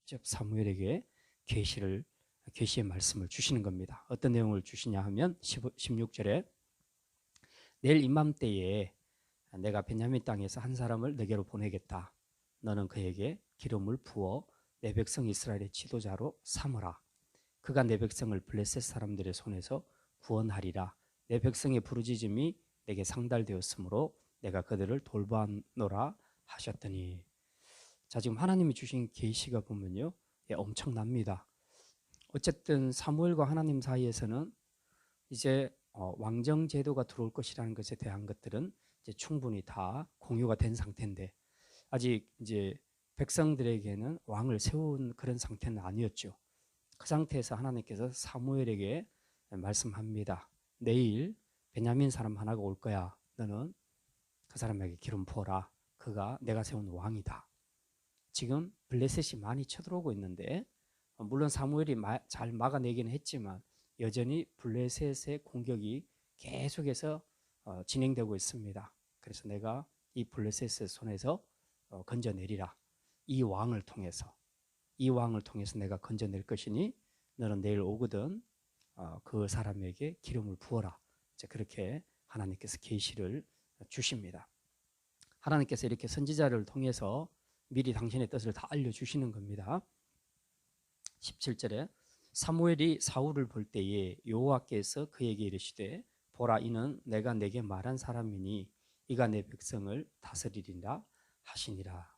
직접 사무엘에게 계시의 말씀을 주시는 겁니다. 어떤 내용을 주시냐 하면 16절에 내일 이맘때에 내가 베냐민 땅에서 한 사람을 내게로 보내겠다. 너는 그에게 기름을 부어 내 백성 이스라엘의 지도자로 삼으라. 그가 내 백성을 블레셋 사람들의 손에서 구원하리라. 내 백성의 부르짖음이 내게 상달되었으므로 내가 그들을 돌보노라 하셨더니. 자, 지금 하나님이 주신 계시가 보면요, 엄청납니다. 어쨌든 사무엘과 하나님 사이에서는 이제 왕정 제도가 들어올 것이라는 것에 대한 것들은 이제 충분히 다 공유가 된 상태인데, 아직 이제 백성들에게는 왕을 세운 그런 상태는 아니었죠. 그 상태에서 하나님께서 사무엘에게 말씀합니다. 내일 베냐민 사람 하나가 올 거야. 너는 그 사람에게 기름 부어라. 그가 내가 세운 왕이다. 지금 블레셋이 많이 쳐들어오고 있는데, 물론 사무엘이 잘 막아내기는 했지만 여전히 블레셋의 공격이 계속해서 진행되고 있습니다. 그래서 내가 이 블레셋의 손에서 건져내리라. 이 왕을 통해서 내가 건져낼 것이니 너는 내일 오거든 그 사람에게 기름을 부어라. 이제 그렇게 하나님께서 계시를 주십니다. 하나님께서 이렇게 선지자를 통해서 미리 당신의 뜻을 다 알려주시는 겁니다. 17절에 사무엘이 사울을 볼 때에 여호와께서 그에게 이르시되 보라, 이는 내가 내게 말한 사람이니 이가 내 백성을 다스리리라 하시니라.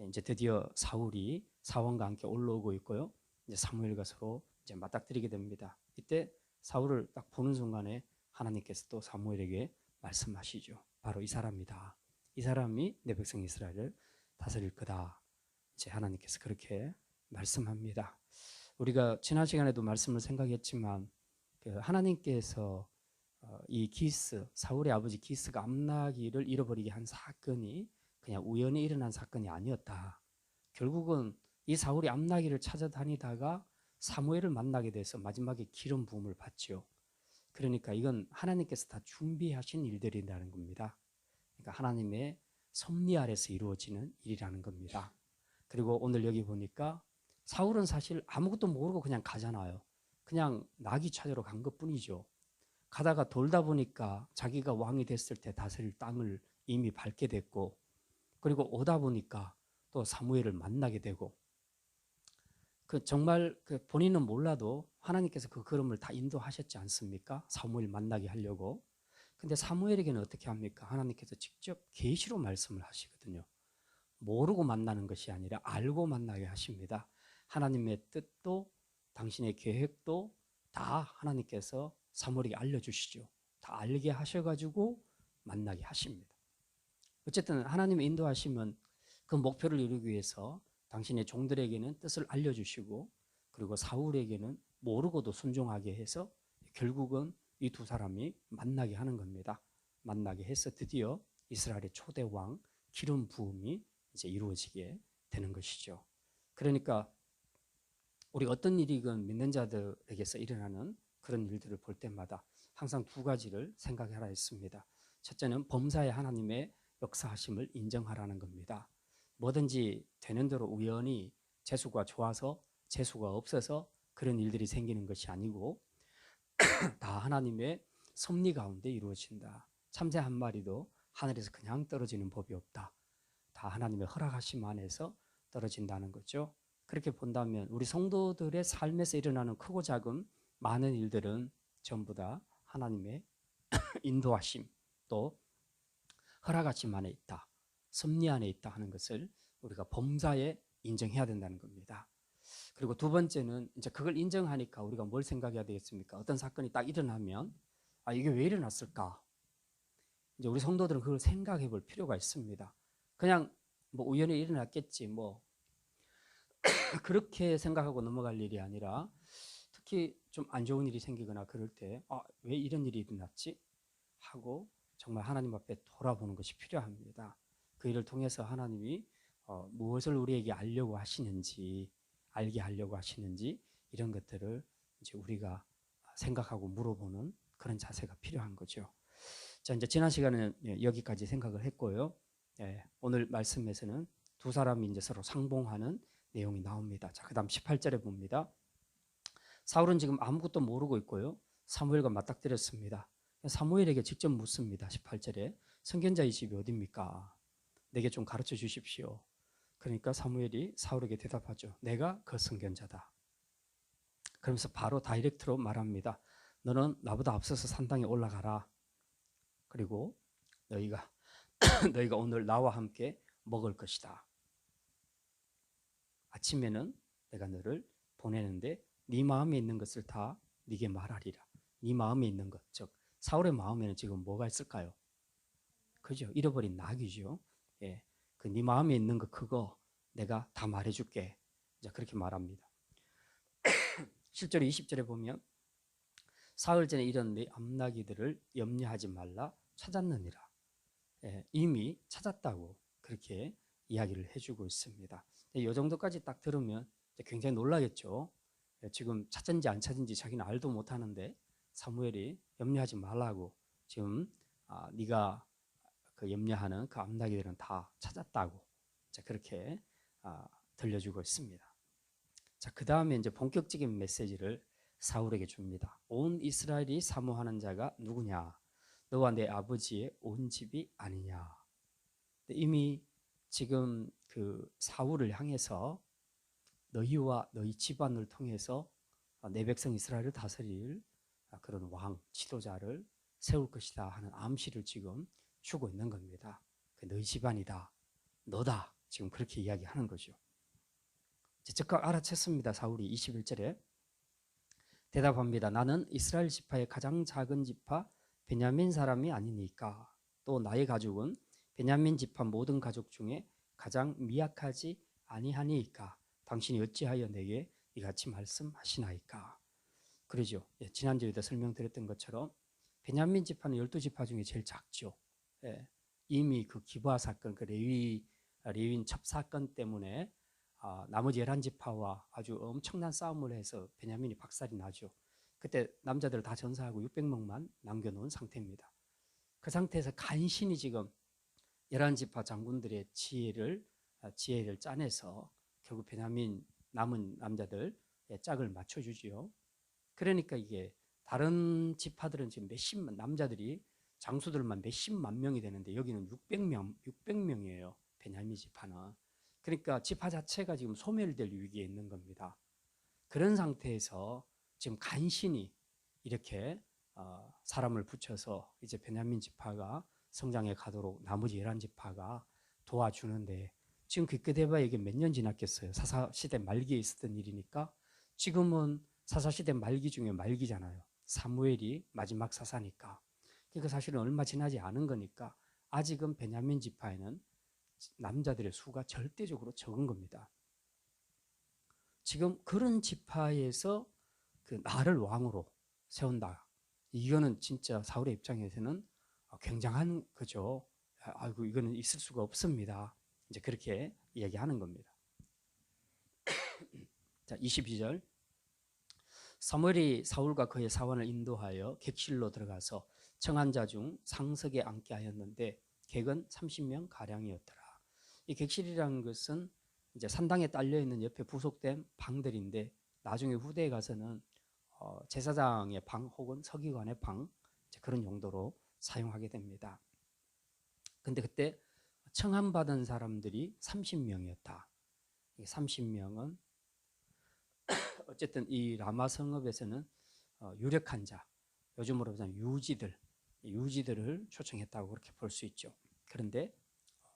이제 드디어 사울이 사원과 함께 올라오고 있고요. 이제 사무엘과 서로 이제 맞닥뜨리게 됩니다. 이때 사울을 딱 보는 순간에 하나님께서 또 사무엘에게 말씀하시죠. 바로 이 사람이다. 이 사람이 내 백성 이스라엘을 다스릴 거다. 이제 하나님께서 그렇게 말씀합니다. 우리가 지난 시간에도 말씀을 생각했지만 하나님께서 이 사울의 아버지 기스가 암나기를 잃어버리게 한 사건이 그냥 우연히 일어난 사건이 아니었다. 결국은 이 사울이 암나기를 찾아다니다가 사무엘을 만나게 돼서 마지막에 기름 부음을 받죠. 그러니까 이건 하나님께서 다 준비하신 일들이라는 겁니다. 그러니까 하나님의 섭리 아래서 이루어지는 일이라는 겁니다. 그리고 오늘 여기 보니까 사울은 사실 아무것도 모르고 그냥 가잖아요. 그냥 나귀 찾으러 간 것뿐이죠. 가다가 돌다 보니까 자기가 왕이 됐을 때 다스릴 땅을 이미 밟게 됐고, 그리고 오다 보니까 또 사무엘을 만나게 되고, 정말 본인은 몰라도 하나님께서 그 걸음을 다 인도하셨지 않습니까? 사무엘 만나게 하려고. 근데 사무엘에게는 어떻게 합니까? 하나님께서 직접 계시로 말씀을 하시거든요. 모르고 만나는 것이 아니라 알고 만나게 하십니다. 하나님의 뜻도 당신의 계획도 다 하나님께서 사무엘에게 알려주시죠. 다 알게 하셔가지고 만나게 하십니다. 어쨌든 하나님의 인도하시면 그 목표를 이루기 위해서 당신의 종들에게는 뜻을 알려주시고, 그리고 사울에게는 모르고도 순종하게 해서 결국은 이 두 사람이 만나게 하는 겁니다. 만나게 해서 드디어 이스라엘의 초대 왕 기름 부음이 이제 이루어지게 되는 것이죠. 그러니까 우리 어떤 일이건 믿는 자들에게서 일어나는 그런 일들을 볼 때마다 항상 두 가지를 생각하라 했습니다. 첫째는 범사에 하나님의 역사하심을 인정하라는 겁니다. 뭐든지 되는 대로 우연히 재수가 좋아서 재수가 없어서 그런 일들이 생기는 것이 아니고 다 하나님의 섭리 가운데 이루어진다. 참새 한 마리도 하늘에서 그냥 떨어지는 법이 없다. 다 하나님의 허락하심 안에서 떨어진다는 거죠. 그렇게 본다면 우리 성도들의 삶에서 일어나는 크고 작은 많은 일들은 전부 다 하나님의 인도하심 또 허락하심 안에 있다. 섭리 안에 있다 하는 것을 우리가 범사에 인정해야 된다는 겁니다. 그리고 두 번째는 이제 그걸 인정하니까 우리가 뭘 생각해야 되겠습니까? 어떤 사건이 딱 일어나면 이게 왜 일어났을까? 이제 우리 성도들은 그걸 생각해 볼 필요가 있습니다. 그냥 뭐 우연히 일어났겠지 뭐 그렇게 생각하고 넘어갈 일이 아니라, 특히 좀 안 좋은 일이 생기거나 그럴 때 왜 이런 일이 일어났지? 하고 정말 하나님 앞에 돌아보는 것이 필요합니다. 그 일을 통해서 하나님이 무엇을 우리에게 알게 하려고 하시는지 이런 것들을 이제 우리가 생각하고 물어보는 그런 자세가 필요한 거죠. 자, 이제 지난 시간은 여기까지 생각을 했고요. 오늘 말씀에서는 두 사람이 이제 서로 상봉하는 내용이 나옵니다. 자, 그다음 18절에 봅니다. 사울은 지금 아무것도 모르고 있고요. 사무엘과 맞닥뜨렸습니다. 사무엘에게 직접 묻습니다. 18절에 선견자의 집이 어디입니까? 내게 좀 가르쳐 주십시오. 그러니까 사무엘이 사울에게 대답하죠. 내가 그 선견자다. 그러면서 바로 다이렉트로 말합니다. 너는 나보다 앞서서 산당에 올라가라. 그리고 너희가 오늘 나와 함께 먹을 것이다. 아침에는 내가 너를 보내는데 네 마음에 있는 것을 다 네게 말하리라. 네 마음에 있는 것, 즉 사울의 마음에는 지금 뭐가 있을까요? 그죠? 잃어버린 낙이죠. 예, 그 네 마음에 있는 거 그거 내가 다 말해줄게. 이제 그렇게 말합니다. 실제로 20절에 보면 사흘 전에 이런 네 암나기들을 염려하지 말라 찾았느니라. 예, 이미 찾았다고 그렇게 이야기를 해주고 있습니다. 이 정도까지 딱 들으면 굉장히 놀라겠죠. 예, 지금 찾은지 안 찾은지 자기는 알도 못하는데 사무엘이 염려하지 말라고 지금 네가 그 염려하는 그 암나기들은 다 찾았다고 그렇게 들려주고 있습니다. 자, 그 다음에 이제 본격적인 메시지를 사울에게 줍니다. 온 이스라엘이 사모하는 자가 누구냐? 너와 내 아버지의 온 집이 아니냐? 이미 지금 그 사울을 향해서 너희와 너희 집안을 통해서 내 백성 이스라엘을 다스릴 그런 왕, 지도자를 세울 것이다 하는 암시를 지금 주고 있는 겁니다. 너희 집안이다, 너다, 지금 그렇게 이야기하는 거죠. 즉각 알아챘습니다. 사울이 21절에 대답합니다. 나는 이스라엘 지파의 가장 작은 지파 베냐민 사람이 아니니까. 또 나의 가족은 베냐민 지파 모든 가족 중에 가장 미약하지 아니하니까. 당신이 어찌하여 내게 이같이 말씀하시나이까. 그러죠. 예, 지난주에도 설명드렸던 것처럼 베냐민 지파는 12지파 중에 제일 작죠. 예, 이미 그 기브아 사건, 그 레위인 첩 사건 때문에 나머지 11지파와 아주 엄청난 싸움을 해서 베냐민이 박살이 나죠. 그때 남자들 다 전사하고 600명만 남겨놓은 상태입니다. 그 상태에서 간신히 지금 11지파 장군들의 지혜를 짜내서 결국 베냐민 남은 남자들 짝을 맞춰주지요. 그러니까 이게 다른 지파들은 지금 몇십만 남자들이 장수들만 몇십만 명이 되는데 여기는 600명이에요. 베냐민 지파는. 그러니까 지파 자체가 지금 소멸될 위기에 있는 겁니다. 그런 상태에서 지금 간신히 이렇게 사람을 붙여서 이제 베냐민 지파가 성장해 가도록 나머지 11지파가 도와주는데 지금 그렇게 돼봐야 이게 몇 년 지났겠어요. 사사시대 말기에 있었던 일이니까 지금은 사사시대 말기 중에 말기잖아요. 사무엘이 마지막 사사니까. 그러니까 사실은 얼마 지나지 않은 거니까 아직은 베냐민 지파에는 남자들의 수가 절대적으로 적은 겁니다. 지금 그런 지파에서 그 나를 왕으로 세운다. 이거는 진짜 사울의 입장에서는 굉장한 거죠. 아이고 이거는 있을 수가 없습니다. 이제 그렇게 이야기하는 겁니다. 자, 22절. 사무엘이 사울과 그의 사원을 인도하여 객실로 들어가서 청한 자 중 상석에 앉게 하였는데 객은 30명 가량이었더라. 이 객실이라는 것은 이제 산당에 딸려 있는 옆에 부속된 방들인데 나중에 후대에 가서는 제사장의 방 혹은 서기관의 방 그런 용도로 사용하게 됩니다. 근데 그때 청함받은 사람들이 30명이었다. 30명은 어쨌든 이 라마 성읍에서는 유력한 자, 요즘으로 보자면 유지들을 초청했다고 그렇게 볼 수 있죠. 그런데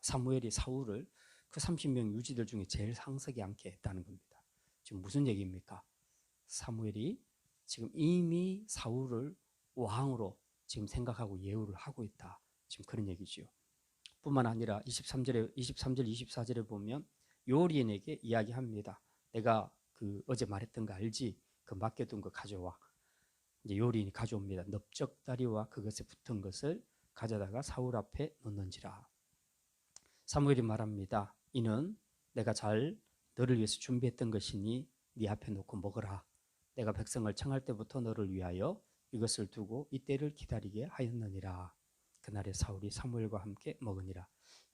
사무엘이 사울을 그 30명 유지들 중에 제일 상석에 앉게 했다는 겁니다. 지금 무슨 얘기입니까? 사무엘이 지금 이미 사울을 왕으로 지금 생각하고 예우를 하고 있다. 지금 그런 얘기죠. 뿐만 아니라 23절, 24절에 보면 요리인에게 이야기합니다. 내가 그 어제 말했던 거 알지? 그 맡겨둔 거 가져와. 이제 요리인이 가져옵니다. 넓적다리와 그것에 붙은 것을 가져다가 사울 앞에 놓는지라. 사무엘이 말합니다. 이는 내가 잘 너를 위해서 준비했던 것이니 네 앞에 놓고 먹으라. 내가 백성을 청할 때부터 너를 위하여 이것을 두고 이때를 기다리게 하였느니라. 그날에 사울이 사무엘과 함께 먹으니라.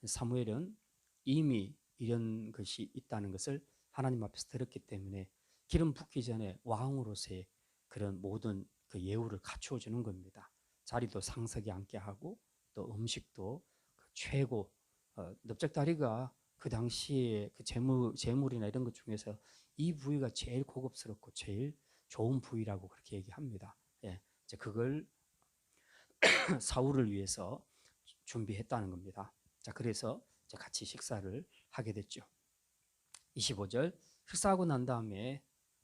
사무엘은 이미 이런 것이 있다는 것을 하나님 앞에서 들었기 때문에 기름 붓기 전에 왕으로서의 그런 모든 그 예우를 갖추어 주는 겁니다. 자리도 상석에 앉게 하고 또 음식도 그 최고 넓적다리가 그 당시에 그 재물이나 이런 것 중에서 이 부위가 제일 고급스럽고 제일 좋은 부위라고 그렇게 얘기합니다. 예, 이제 그걸 사울을 위해서 준비했다는 겁니다. 자, 그래서 같이 식사를 하게 됐죠. 25절 식사하고 난 다음에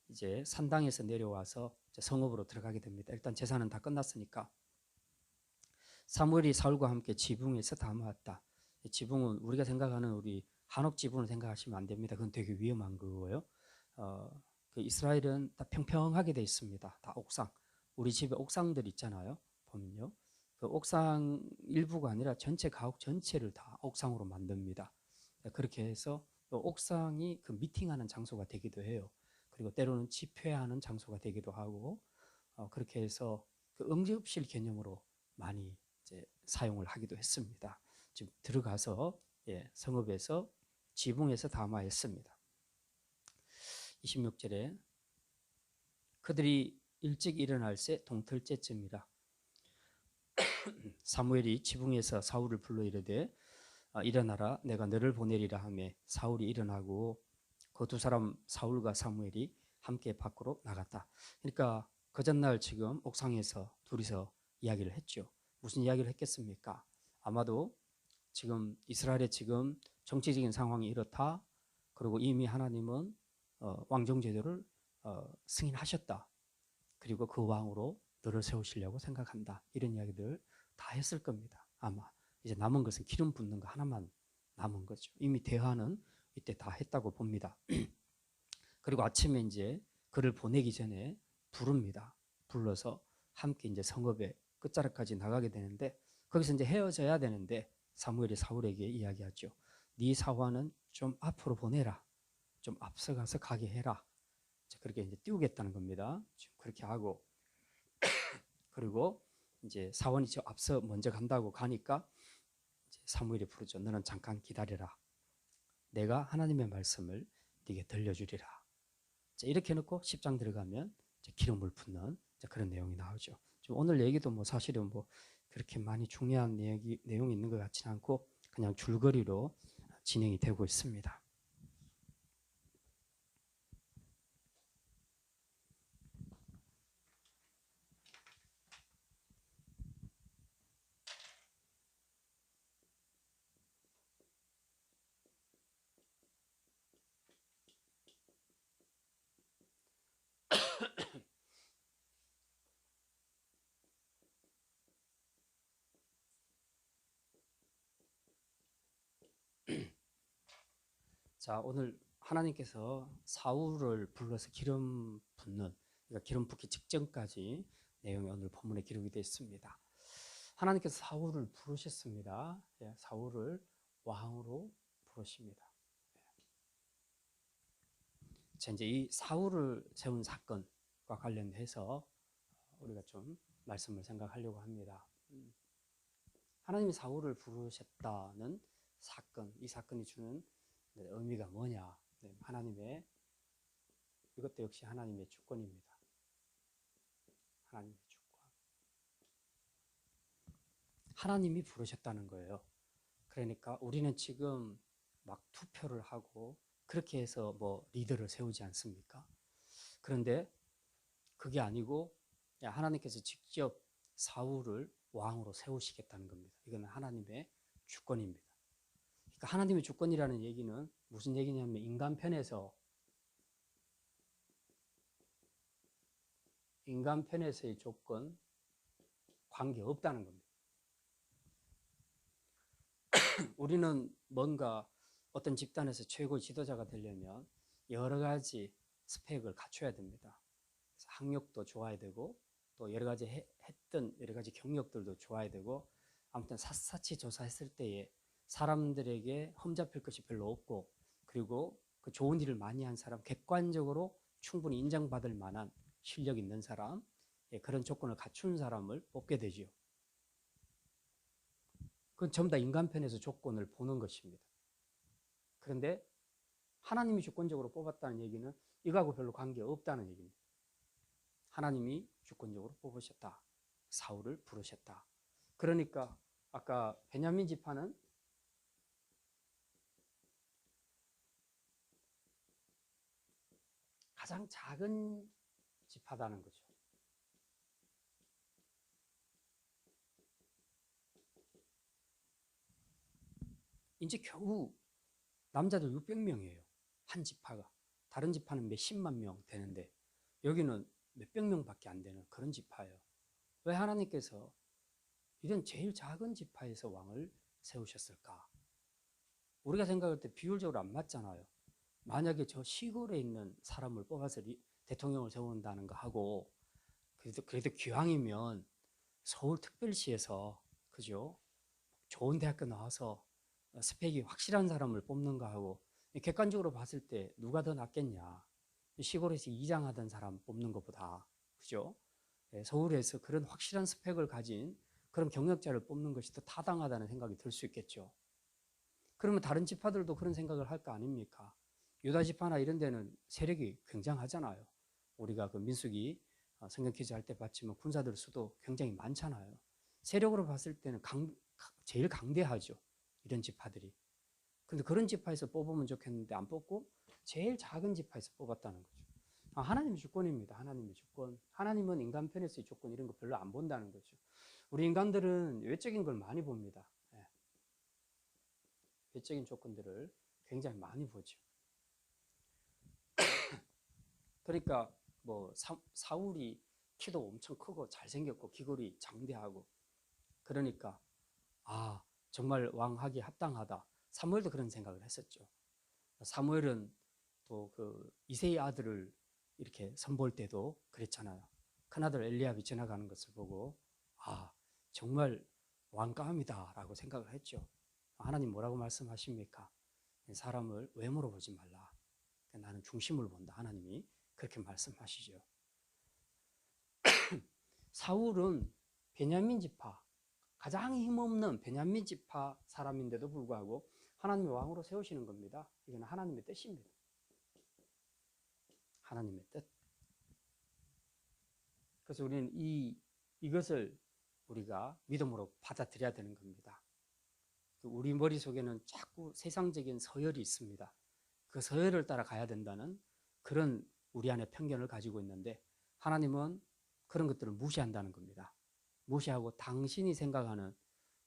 이제 산당에서 내려와서 성읍으로 들어가게 됩니다. 일단 제사는 다 끝났으니까 사무엘이 사울과 함께 지붕에서 담아왔다. 지붕은 우리가 생각하는 우리 한옥 지붕을 생각하시면 안 됩니다. 그건 되게 위험한 거고요. 그 이스라엘은 다 평평하게 돼 있습니다. 다 옥상. 우리 집에 옥상들 있잖아요. 보면요. 그 옥상 일부가 아니라 전체 가옥 전체를 다 옥상으로 만듭니다. 그렇게 해서 옥상이 그 미팅하는 장소가 되기도 해요. 그리고 때로는 집회하는 장소가 되기도 하고 그렇게 해서 그 응접실 개념으로 많이 이제 사용을 하기도 했습니다. 지금 들어가서 성읍에서 지붕에서 담아했습니다. 26절에 그들이 일찍 일어날 새 동틀째쯤이라 사무엘이 지붕에서 사울을 불러 이르되 일어나라 내가 너를 보내리라 하며 사울이 일어나고 그 두 사람 사울과 사무엘이 함께 밖으로 나갔다. 그러니까 그 전날 지금 옥상에서 둘이서 이야기를 했죠. 무슨 이야기를 했겠습니까? 아마도 지금 이스라엘의 지금 정치적인 상황이 이렇다. 그리고 이미 하나님은 왕정제도를 승인하셨다. 그리고 그 왕으로 너를 세우시려고 생각한다. 이런 이야기들 다 했을 겁니다. 아마 이제 남은 것은 기름 붓는 거 하나만 남은 거죠. 이미 대화는 이때 다 했다고 봅니다. 그리고 아침에 이제 그를 보내기 전에 부릅니다. 불러서 함께 이제 성읍의 끝자락까지 나가게 되는데 거기서 이제 헤어져야 되는데 사무엘이 사울에게 이야기하죠. 네 사화는 좀 앞으로 보내라. 좀 앞서가서 가게 해라. 그렇게 이제 띄우겠다는 겁니다. 지금 그렇게 하고 그리고 이제 사원이 저 앞서 먼저 간다고 가니까 이제 사무엘이 부르죠. 너는 잠깐 기다려라. 내가 하나님의 말씀을 네게 들려주리라. 이렇게 해놓고 10장 들어가면 기름을 붓는 그런 내용이 나오죠. 오늘 얘기도 뭐 사실은 뭐 그렇게 많이 중요한 내용이 있는 것 같지는 않고 그냥 줄거리로 진행이 되고 있습니다. 자, 오늘 하나님께서 사울을 불러서 기름 붓는, 그러니까 기름 붓기 직전까지 내용이 오늘 본문에 기록이 되어 있습니다. 하나님께서 사울을 부르셨습니다. 사울을 왕으로 부르십니다. 자, 이제 이 사울을 세운 사건과 관련해서 우리가 좀 말씀을 생각하려고 합니다. 하나님이 사울을 부르셨다는 사건, 이 사건이 주는 의미가 뭐냐? 하나님의 이것도 역시 하나님의 주권입니다. 하나님의 주권. 하나님이 부르셨다는 거예요. 그러니까 우리는 지금 막 투표를 하고 그렇게 해서 뭐 리더를 세우지 않습니까? 그런데 그게 아니고 하나님께서 직접 사울을 왕으로 세우시겠다는 겁니다. 이건 하나님의 주권입니다. 그러니까 하나님의 주권이라는 얘기는 무슨 얘기냐면 인간 편에서의 조건 관계 없다는 겁니다. 우리는 뭔가 어떤 집단에서 최고 지도자가 되려면 여러 가지 스펙을 갖춰야 됩니다. 학력도 좋아야 되고 또 여러 가지 했던 여러 가지 경력들도 좋아야 되고 아무튼 샅샅이 조사했을 때에 사람들에게 흠잡힐 것이 별로 없고 그리고 그 좋은 일을 많이 한 사람, 객관적으로 충분히 인정받을 만한 실력 있는 사람, 그런 조건을 갖춘 사람을 뽑게 되지요. 그건 전부 다 인간 편에서 조건을 보는 것입니다. 그런데 하나님이 주권적으로 뽑았다는 얘기는 이거하고 별로 관계없다는 얘기입니다. 하나님이 주권적으로 뽑으셨다. 사울을 부르셨다. 그러니까 아까 베냐민 지파는 가장 작은 지파다는 거죠. 이제 겨우 남자들 600명이에요. 한 지파가. 다른 지파는 몇십만 명 되는데 여기는 몇백 명밖에 안 되는 그런 지파예요. 왜 하나님께서 이런 제일 작은 지파에서 왕을 세우셨을까? 우리가 생각할 때 비율적으로 안 맞잖아요. 만약에 저 시골에 있는 사람을 뽑아서 대통령을 세운다는 거 하고 그래도 기왕이면 서울특별시에서 그죠? 좋은 대학교 나와서 스펙이 확실한 사람을 뽑는 거 하고 객관적으로 봤을 때 누가 더 낫겠냐? 시골에서 이장하던 사람 뽑는 것보다 그죠? 서울에서 그런 확실한 스펙을 가진 그런 경력자를 뽑는 것이 더 타당하다는 생각이 들 수 있겠죠. 그러면 다른 지파들도 그런 생각을 할 거 아닙니까? 유다 지파나 이런 데는 세력이 굉장하잖아요. 우리가 그 민수기 성경 퀴즈 할 때 봤지만 군사들 수도 굉장히 많잖아요. 세력으로 봤을 때는 제일 강대하죠. 이런 지파들이. 근데 그런 지파에서 뽑으면 좋겠는데 안 뽑고 제일 작은 지파에서 뽑았다는 거죠. 하나님의 주권입니다. 하나님의 주권. 하나님은 인간 편에서의 주권 이런 거 별로 안 본다는 거죠. 우리 인간들은 외적인 걸 많이 봅니다. 외적인 조건들을 굉장히 많이 보죠. 그러니까 뭐 사울이 키도 엄청 크고 잘생겼고 귀걸이 장대하고 그러니까 정말 왕하기 합당하다. 사무엘도 그런 생각을 했었죠. 사무엘은 또 그 이새의 아들을 이렇게 선볼 때도 그랬잖아요. 큰아들 엘리압이 지나가는 것을 보고 정말 왕감이다라고 생각을 했죠. 하나님 뭐라고 말씀하십니까? 사람을 외모로 보지 말라. 나는 중심을 본다. 하나님이 그렇게 말씀하시죠. 사울은 베냐민 지파, 가장 힘없는 베냐민 지파 사람인데도 불구하고 하나님의 왕으로 세우시는 겁니다. 이건 하나님의 뜻입니다. 하나님의 뜻. 그래서 우리는 이것을 우리가 믿음으로 받아들여야 되는 겁니다. 우리 머릿속에는 자꾸 세상적인 서열이 있습니다. 그 서열을 따라 가야 된다는 그런 우리 안에 편견을 가지고 있는데 하나님은 그런 것들을 무시한다는 겁니다. 무시하고 당신이 생각하는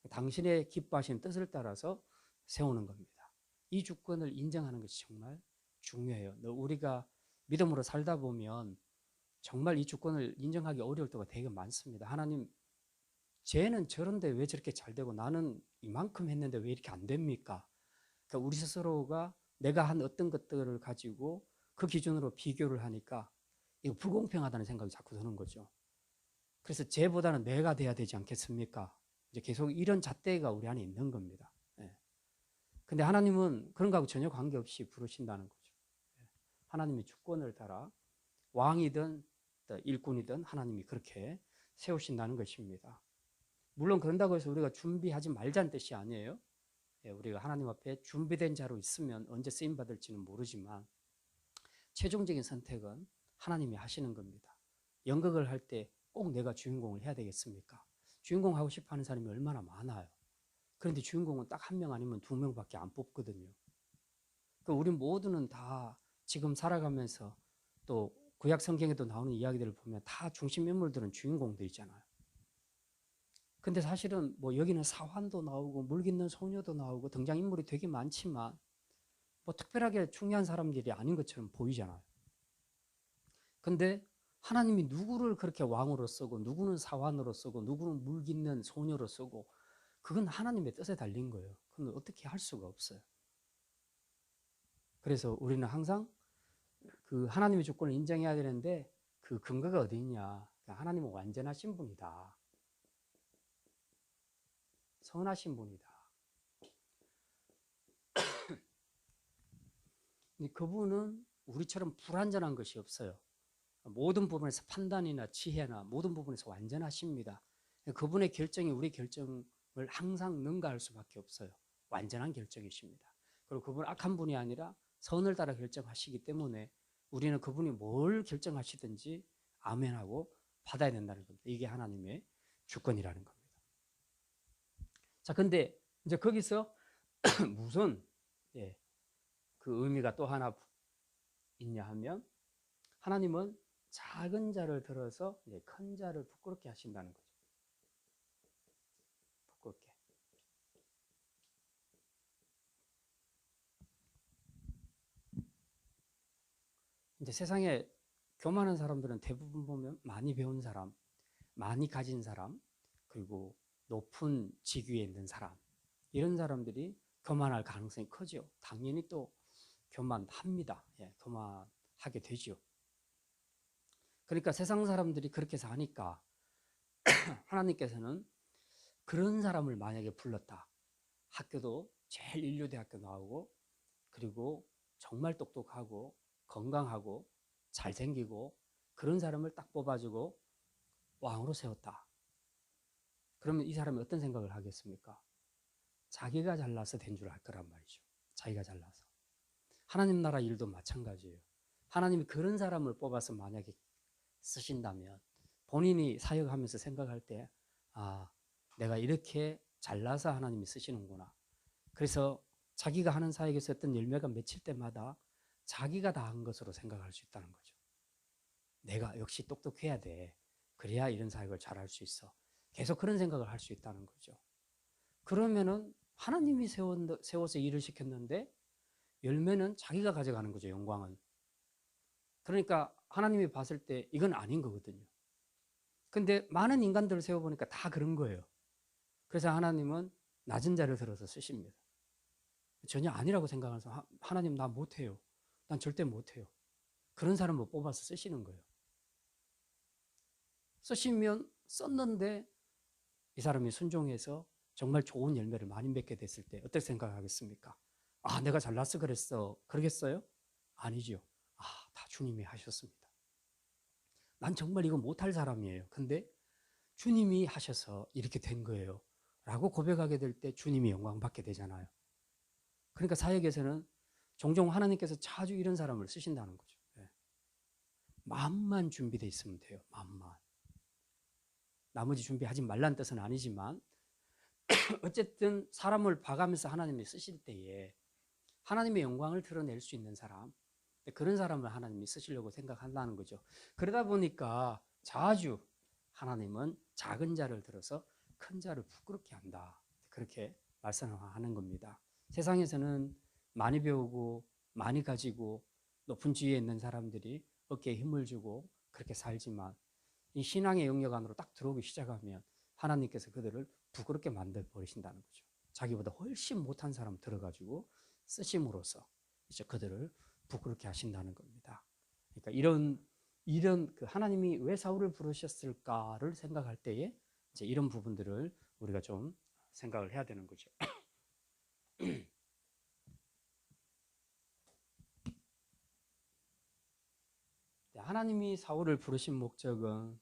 당신의 기뻐하시는 뜻을 따라서 세우는 겁니다. 이 주권을 인정하는 것이 정말 중요해요. 우리가 믿음으로 살다 보면 정말 이 주권을 인정하기 어려울 때가 되게 많습니다. 하나님, 쟤는 저런데 왜 저렇게 잘 되고 나는 이만큼 했는데 왜 이렇게 안 됩니까? 그러니까 우리 스스로가 내가 한 어떤 것들을 가지고 그 기준으로 비교를 하니까 이거 불공평하다는 생각이 자꾸 드는 거죠. 그래서 쟤보다는 내가 돼야 되지 않겠습니까? 이제 계속 이런 잣대가 우리 안에 있는 겁니다. 근데 하나님은 그런 거하고 전혀 관계없이 부르신다는 거죠. 하나님의 주권을 따라 왕이든 일꾼이든 하나님이 그렇게 세우신다는 것입니다. 물론 그런다고 해서 우리가 준비하지 말자는 뜻이 아니에요. 우리가 하나님 앞에 준비된 자로 있으면 언제 쓰임 받을지는 모르지만 최종적인 선택은 하나님이 하시는 겁니다. 연극을 할 때 꼭 내가 주인공을 해야 되겠습니까? 주인공 하고 싶어 하는 사람이 얼마나 많아요. 그런데 주인공은 딱 한 명 아니면 두 명밖에 안 뽑거든요. 우리 모두는 다 지금 살아가면서 또 구약 성경에도 나오는 이야기들을 보면 다 중심 인물들은 주인공들이잖아요. 근데 사실은 뭐 여기는 사환도 나오고 물깃는 소녀도 나오고 등장인물이 되게 많지만 뭐 특별하게 중요한 사람들이 아닌 것처럼 보이잖아요. 근데 하나님이 누구를 그렇게 왕으로 쓰고 누구는 사환으로 쓰고 누구는 물깃는 소녀로 쓰고 그건 하나님의 뜻에 달린 거예요. 그건 어떻게 할 수가 없어요. 그래서 우리는 항상 그 하나님의 조건을 인정해야 되는데 그 근거가 어디 있냐. 하나님은 완전하신 분이다. 선하신 분이다. 그분은 우리처럼 불완전한 것이 없어요. 모든 부분에서 판단이나 지혜나 모든 부분에서 완전하십니다. 그분의 결정이 우리 결정을 항상 능가할 수밖에 없어요. 완전한 결정이십니다. 그리고 그분은 악한 분이 아니라 선을 따라 결정하시기 때문에 우리는 그분이 뭘 결정하시든지 아멘하고 받아야 된다는 겁니다. 이게 하나님의 주권이라는 겁니다. 자, 근데 이제 거기서 무슨 그 의미가 또 하나 있냐 하면 하나님은 작은 자를 들어서 큰 자를 부끄럽게 하신다는 거죠. 부끄럽게. 이제 세상에 교만한 사람들은 대부분 보면 많이 배운 사람, 많이 가진 사람, 그리고 높은 직위에 있는 사람, 이런 사람들이 교만할 가능성이 크죠. 당연히 또 교만합니다. 교만하게 되죠. 그러니까 세상 사람들이 그렇게 사니까 하나님께서는 그런 사람을 만약에 불렀다. 학교도 제일 인류대학교 나오고 그리고 정말 똑똑하고 건강하고 잘생기고 그런 사람을 딱 뽑아주고 왕으로 세웠다. 그러면 이 사람이 어떤 생각을 하겠습니까? 자기가 잘나서 된 줄 알 거란 말이죠. 자기가 잘나서. 하나님 나라 일도 마찬가지예요. 하나님이 그런 사람을 뽑아서 만약에 쓰신다면 본인이 사역하면서 생각할 때 내가 이렇게 잘나서 하나님이 쓰시는구나. 그래서 자기가 하는 사역에서 어떤 열매가 맺힐 때마다 자기가 다 한 것으로 생각할 수 있다는 거죠. 내가 역시 똑똑해야 돼. 그래야 이런 사역을 잘할 수 있어. 계속 그런 생각을 할 수 있다는 거죠. 그러면은 하나님이 세워서 일을 시켰는데 열매는 자기가 가져가는 거죠, 영광은. 그러니까 하나님이 봤을 때 이건 아닌 거거든요. 근데 많은 인간들을 세워보니까 다 그런 거예요. 그래서 하나님은 낮은 자를 들어서 쓰십니다. 전혀 아니라고 생각해서 하나님 나 못해요. 난 절대 못해요. 그런 사람을 뽑아서 쓰시는 거예요. 쓰시면 썼는데 이 사람이 순종해서 정말 좋은 열매를 많이 맺게 됐을 때 어떻게 생각하겠습니까? 내가 잘났어 그랬어. 그러겠어요? 아니죠. 다 주님이 하셨습니다. 난 정말 이거 못할 사람이에요. 근데 주님이 하셔서 이렇게 된 거예요. 라고 고백하게 될 때 주님이 영광 받게 되잖아요. 그러니까 사역에서는 종종 하나님께서 자주 이런 사람을 쓰신다는 거죠. 마음만 준비되어 있으면 돼요. 마음만. 나머지 준비하지 말라는 뜻은 아니지만 어쨌든 사람을 봐가면서 하나님이 쓰실 때에 하나님의 영광을 드러낼 수 있는 사람, 그런 사람을 하나님이 쓰시려고 생각한다는 거죠. 그러다 보니까 자주 하나님은 작은 자를 들어서 큰 자를 부끄럽게 한다. 그렇게 말씀하는 겁니다. 세상에서는 많이 배우고 많이 가지고 높은 지위에 있는 사람들이 어깨에 힘을 주고 그렇게 살지만 이 신앙의 영역 안으로 딱 들어오기 시작하면 하나님께서 그들을 부끄럽게 만들어 버리신다는 거죠. 자기보다 훨씬 못한 사람 들어가지고 쓰심으로써 이제 그들을 부끄럽게 하신다는 겁니다. 그러니까 이런 그 하나님이 왜 사울을 부르셨을까를 생각할 때에 이제 이런 부분들을 우리가 좀 생각을 해야 되는 거죠. 하나님이 사울을 부르신 목적은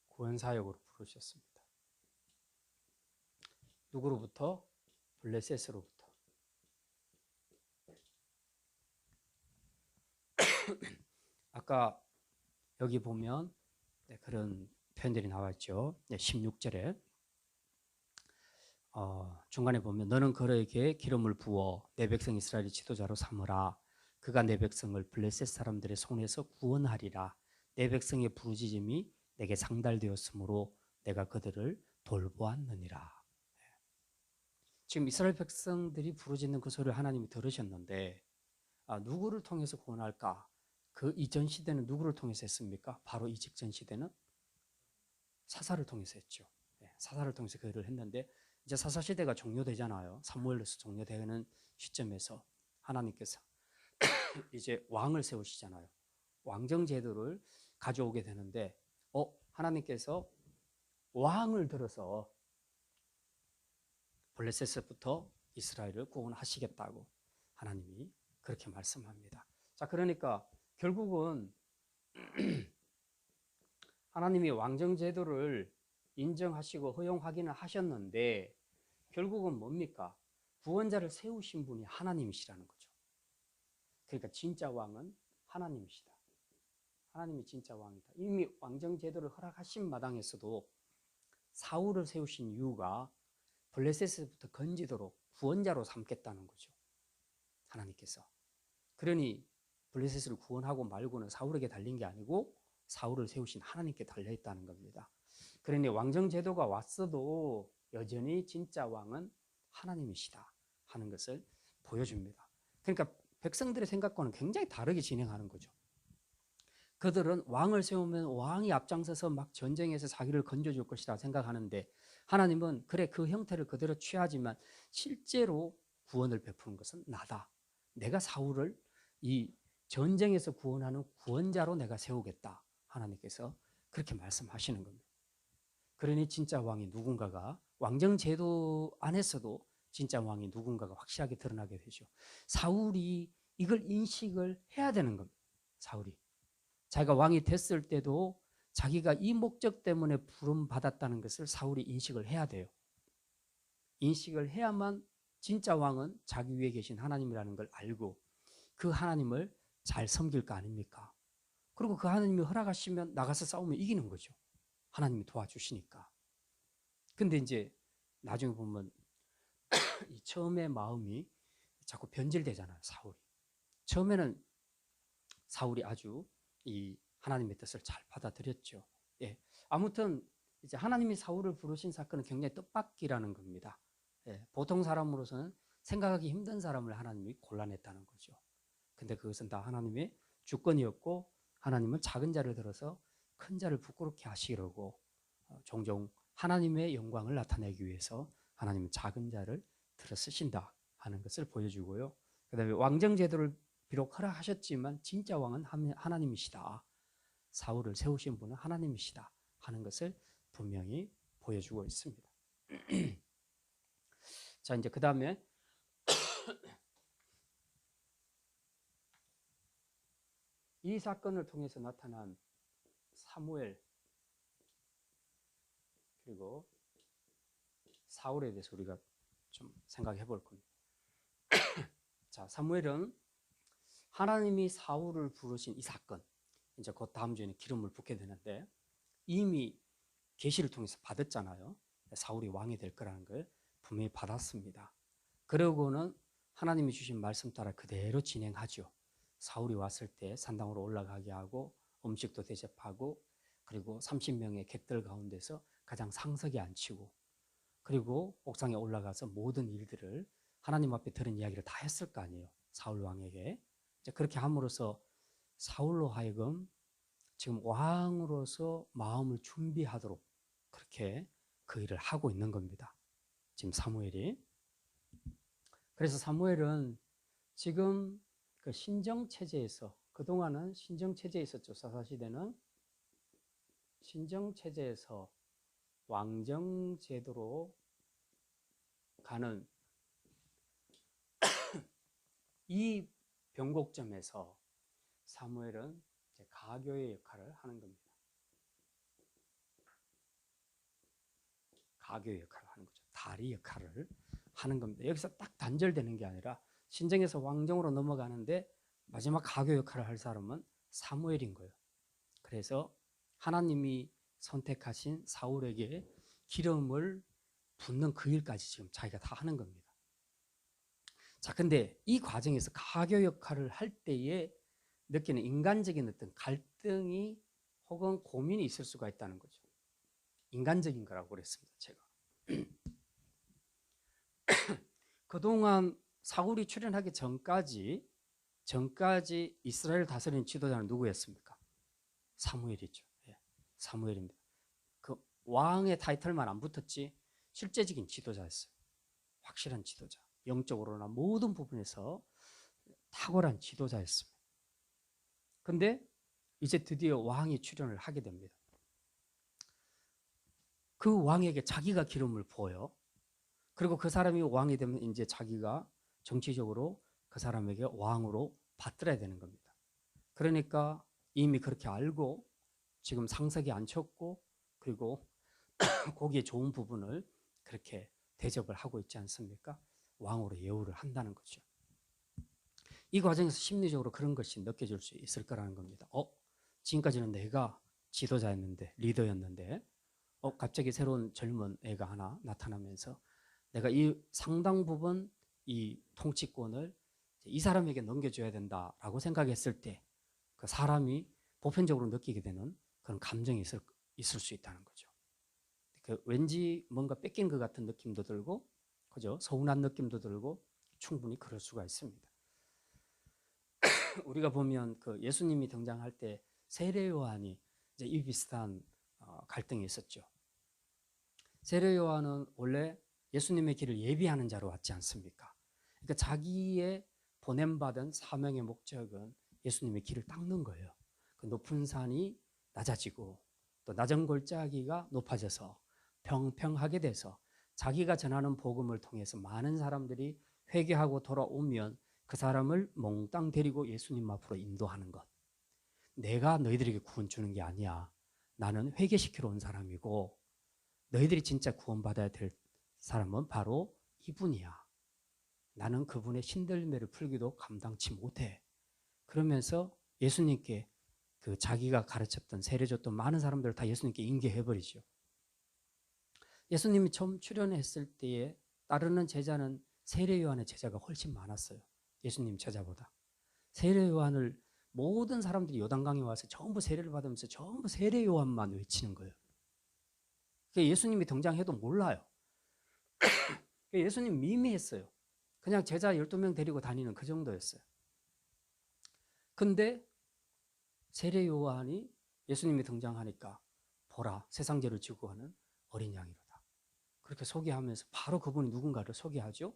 구원 사역으로 부르셨습니다. 누구로부터? 블레셋으로부터. 아까 여기 보면 그런 표현들이 나왔죠. 16절에 중간에 보면 너는 그에게 기름을 부어 내 백성 이스라엘의 지도자로 삼으라. 그가 내 백성을 블레셋 사람들의 손에서 구원하리라. 내 백성의 부르짖음이 내게 상달되었으므로 내가 그들을 돌보았느니라. 지금 이스라엘 백성들이 부르짖는 그 소리를 하나님이 들으셨는데 누구를 통해서 구원할까? 그 이전 시대는 누구를 통해서 했습니까? 바로 이 직전 시대는 사사를 통해서 했죠. 사사를 통해서 그 일을 했는데 이제 사사 시대가 종료되잖아요. 사무엘로서 종료되는 시점에서 하나님께서 이제 왕을 세우시잖아요. 왕정 제도를 가져오게 되는데 하나님께서 왕을 들어서 블레셋부터 이스라엘을 구원하시겠다고 하나님이 그렇게 말씀합니다. 자, 그러니까 결국은 하나님이 왕정 제도를 인정하시고 허용하기는 하셨는데 결국은 뭡니까? 구원자를 세우신 분이 하나님이시라는 거죠. 그러니까 진짜 왕은 하나님이시다. 하나님이 진짜 왕이다. 이미 왕정 제도를 허락하신 마당에서도 사울을 세우신 이유가 블레셋에서부터 건지도록 구원자로 삼겠다는 거죠. 하나님께서. 그러니 블레셋을 구원하고 말고는 사울에게 달린 게 아니고 사울을 세우신 하나님께 달려있다는 겁니다. 그러니 왕정 제도가 왔어도 여전히 진짜 왕은 하나님이시다 하는 것을 보여줍니다. 그러니까 백성들의 생각과는 굉장히 다르게 진행하는 거죠. 그들은 왕을 세우면 왕이 앞장서서 막 전쟁에서 자기를 건져줄 것이라 생각하는데 하나님은 그래 그 형태를 그대로 취하지만 실제로 구원을 베푸는 것은 나다. 내가 사울을 이 전쟁에서 구원하는 구원자로 내가 세우겠다. 하나님께서 그렇게 말씀하시는 겁니다. 그러니 진짜 왕이 누군가가 왕정 제도 안에서도 진짜 왕이 누군가가 확실하게 드러나게 되죠. 사울이 이걸 인식을 해야 되는 겁니다. 사울이. 자기가 왕이 됐을 때도 자기가 이 목적 때문에 부름받았다는 것을 사울이 인식을 해야 돼요. 인식을 해야만 진짜 왕은 자기 위에 계신 하나님이라는 걸 알고 그 하나님을 잘 섬길 거 아닙니까? 그리고 그 하나님이 허락하시면 나가서 싸우면 이기는 거죠. 하나님이 도와주시니까. 근데 이제 나중에 보면 이 처음에 마음이 자꾸 변질되잖아요. 사울이. 처음에는 사울이 아주 이 하나님의 뜻을 잘 받아들였죠. 예. 아무튼 이제 하나님이 사울을 부르신 사건은 굉장히 뜻밖이라는 겁니다. 예. 보통 사람으로서는 생각하기 힘든 사람을 하나님이 골라냈다는 거죠. 근데 그것은 다 하나님의 주권이었고 하나님은 작은 자를 들어서 큰 자를 부끄럽게 하시려고 종종 하나님의 영광을 나타내기 위해서 하나님은 작은 자를 들어 쓰신다 하는 것을 보여주고요. 그 다음에 왕정 제도를 비록 허락하셨지만 진짜 왕은 하나님이시다. 사울을 세우신 분은 하나님이시다 하는 것을 분명히 보여주고 있습니다. 자, 이제 그 다음에 이 사건을 통해서 나타난 사무엘 그리고 사울에 대해서 우리가 좀 생각해 볼 겁니다. 자, 사무엘은 하나님이 사울을 부르신 이 사건, 이제 곧 다음 주에는 기름을 붓게 되는데 이미 계시를 통해서 받았잖아요. 사울이 왕이 될 거라는 걸 분명히 받았습니다. 그러고는 하나님이 주신 말씀 따라 그대로 진행하죠. 사울이 왔을 때 산당으로 올라가게 하고 음식도 대접하고 그리고 30명의 객들 가운데서 가장 상석에 앉히고 그리고 옥상에 올라가서 모든 일들을 하나님 앞에 들은 이야기를 다 했을 거 아니에요. 사울 왕에게. 이제 그렇게 함으로써 사울로 하여금 지금 왕으로서 마음을 준비하도록 그렇게 그 일을 하고 있는 겁니다. 지금 사무엘이. 그래서 사무엘은 지금 그 신정체제에서 그동안은 신정체제에 있었죠. 사사시대는 신정체제에서 왕정제도로 가는 이 변곡점에서 사무엘은 이제 가교의 역할을 하는 겁니다. 가교의 역할을 하는 거죠. 다리 역할을 하는 겁니다. 여기서 딱 단절되는 게 아니라 신정에서 왕정으로 넘어가는데 마지막 가교 역할을 할 사람은 사무엘인 거예요. 그래서 하나님이 선택하신 사울에게 기름을 붓는 그 일까지 지금 자기가 다 하는 겁니다. 자, 근데 이 과정에서 가교 역할을 할 때에 느끼는 인간적인 어떤 갈등이 혹은 고민이 있을 수가 있다는 거죠. 인간적인 거라고 그랬습니다, 제가. 그동안 사울이 출현하기 전까지 이스라엘 다스리는 지도자는 누구였습니까? 사무엘이죠. 예, 사무엘입니다. 그 왕의 타이틀만 안 붙었지 실제적인 지도자였어요. 확실한 지도자. 영적으로나 모든 부분에서 탁월한 지도자였습니다. 근데 이제 드디어 왕이 출현을 하게 됩니다. 그 왕에게 자기가 기름을 부어요. 그리고 그 사람이 왕이 되면 이제 자기가 정치적으로 그 사람에게 왕으로 받들어야 되는 겁니다. 그러니까 이미 그렇게 알고 지금 상석에 앉혔고 그리고 거기에 좋은 부분을 그렇게 대접을 하고 있지 않습니까? 왕으로 예우를 한다는 거죠. 이 과정에서 심리적으로 그런 것이 느껴질 수 있을 거라는 겁니다. 지금까지는 내가 지도자였는데, 리더였는데 갑자기 새로운 젊은 애가 하나 나타나면서 내가 이 상당 부분 이 통치권을 이 사람에게 넘겨줘야 된다라고 생각했을 때 그 사람이 보편적으로 느끼게 되는 그런 감정이 있을 수 있다는 거죠. 왠지 뭔가 뺏긴 것 같은 느낌도 들고, 그죠? 서운한 느낌도 들고 충분히 그럴 수가 있습니다. 우리가 보면 그 예수님이 등장할 때 세례 요한이 이제 이 비슷한 갈등이 있었죠. 세례 요한은 원래 예수님의 길을 예비하는 자로 왔지 않습니까? 그러니까 자기의 보냄받은 사명의 목적은 예수님의 길을 닦는 거예요. 그 높은 산이 낮아지고 또 낮은 골짜기가 높아져서 평평하게 돼서 자기가 전하는 복음을 통해서 많은 사람들이 회개하고 돌아오면 그 사람을 몽땅 데리고 예수님 앞으로 인도하는 것. 내가 너희들에게 구원 주는 게 아니야. 나는 회개시키러 온 사람이고 너희들이 진짜 구원받아야 될 사람은 바로 이분이야. 나는 그분의 신들매를 풀기도 감당치 못해. 그러면서 예수님께 그 자기가 가르쳤던 세례 줬던 많은 사람들을 다 예수님께 인계해버리죠. 예수님이 처음 출연했을 때에 따르는 제자는 세례 요한의 제자가 훨씬 많았어요. 예수님 제자보다. 세례 요한을 모든 사람들이 요단강에 와서 전부 세례를 받으면서 전부 세례 요한만 외치는 거예요. 예수님이 등장해도 몰라요. 예수님 미미했어요. 그냥 제자 12명 데리고 다니는 그 정도였어요. 근데 세례 요한이 예수님이 등장하니까 보라, 세상 죄를 지고 가는 어린 양이로다. 그렇게 소개하면서 바로 그분이 누군가를 소개하죠.